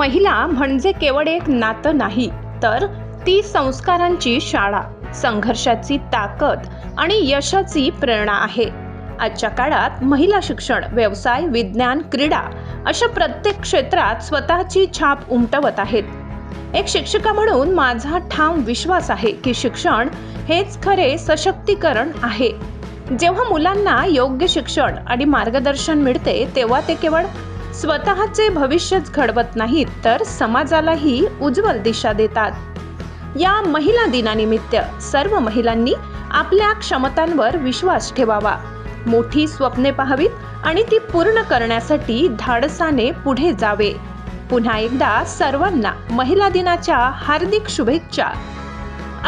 महिला म्हणजे केवळ एक नातं नाही, तर ती संस्कारांची शाळा, संघर्षाची ताकद आणि यशाची प्रेरणा आहे. आजच्या काळात महिला शिक्षण, व्यवसाय, विज्ञान, क्रीडा अशा प्रत्येक क्षेत्रात स्वतःची छाप उमटवत आहेत. एक शिक्षिका म्हणून माझा ठाम विश्वास आहे की शिक्षण हेच खरे सशक्तीकरण आहे. जेव्हा मुलांना योग्य शिक्षण आणि मार्गदर्शन मिळते, तेव्हा ते केवळ स्वतःचे भविष्यच घडवत नाहीत, तर समाजालाही उज्ज्वल दिशा देतात. या महिला दिनानिमित्त सर्व महिलांनी आपल्या क्षमतांवर विश्वास ठेवावा, मोठी स्वप्ने पाहावीत आणि ती पूर्ण करण्यासाठी धाडसाने पुढे जावे. पुन्हा एकदा सर्वांना महिला दिनाच्या हार्दिक शुभेच्छा.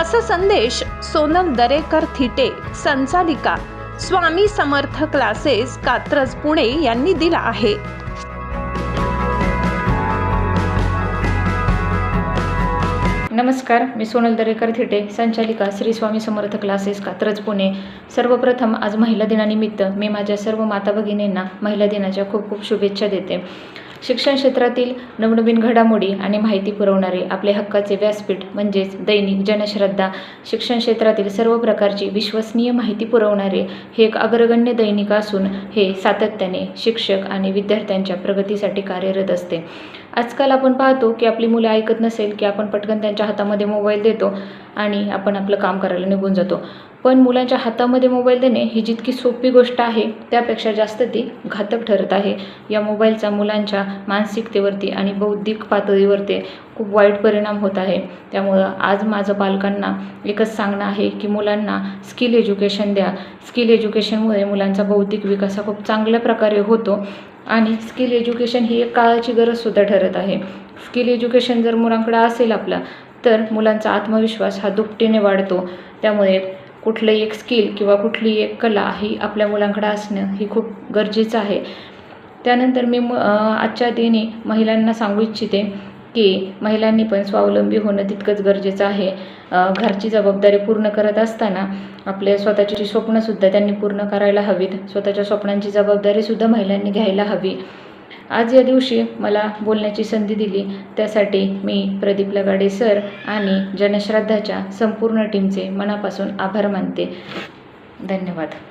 असा संदेश सोनल दरेकर थिटे, संचालिका, स्वामी समर्थ क्लासेस, कात्रज, पुणे यांनी दिला आहे. नमस्कार, मी सोनल दरेकर थिटे, संचालिका, श्री स्वामी समर्थ क्लासेस, कात्रज, पुणे. सर्वप्रथम आज महिला दिनानिमित्त मी माझ्या सर्व माता भगिनींना महिला दिनाच्या खूप खूप शुभेच्छा देते. शिक्षण क्षेत्रातील नवनवीन घडामोडी आणि माहिती पुरवणारे आपले हक्काचे व्यासपीठ म्हणजेच दैनिक जनश्रद्धा, शिक्षण क्षेत्रातील सर्व प्रकारची विश्वसनीय माहिती पुरवणारे हे एक अग्रगण्य दैनिक असून हे सातत्याने शिक्षक आणि विद्यार्थ्यांच्या प्रगतीसाठी कार्यरत असते. आजकाल आपण पाहतो की आपली मुलं ऐकत नसेल की आपण पटकन त्यांच्या हातामध्ये मोबाईल देतो आणि आपण आपलं काम करायला निघून जातो. पण मुलांच्या हातामध्ये मोबाईल देणे ही जितकी सोपी गोष्ट आहे, त्यापेक्षा जास्त ती घातक ठरत आहे. या मोबाईलचा मुलांच्या मानसिकतेवरती आणि बौद्धिक पातळीवरती खूप वाईट परिणाम होत आहे. त्यामुळं आज माझं पालकांना एकच सांगणं आहे की मुलांना स्किल एज्युकेशन द्या. स्किल एज्युकेशनमुळे मुलांचा बौद्धिक विकास हा खूप चांगल्या प्रकारे होतो आणि स्किल एज्युकेशन ही एक काळाची गरजसुद्धा ठरत आहे. स्किल एज्युकेशन जर मुलांकडे असेल आपला, तर मुलांचा आत्मविश्वास हा दुपटीने वाढतो. त्यामुळे कुठलंही एक स्किल किंवा कुठली एक कला ही आपल्या मुलांकडे असणं ही खूप गरजेचं आहे. त्यानंतर मी आजच्या दिनी महिलांना सांगू इच्छिते की महिलांनी पण स्वावलंबी होणं तितकंच गरजेचं आहे. घरची जबाबदारी पूर्ण करत असताना आपल्या स्वतःची स्वप्नंसुद्धा त्यांनी पूर्ण करायला हवीत. स्वतःच्या स्वप्नांची जबाबदारीसुद्धा महिलांनी घ्यायला हवी. आज या दिवशी मला बोलण्याची संधी दिली त्यासाठी मी प्रदीप लगाडे सर आणि जनश्रद्धाच्या संपूर्ण टीमचे मनापासून आभार मानते. धन्यवाद.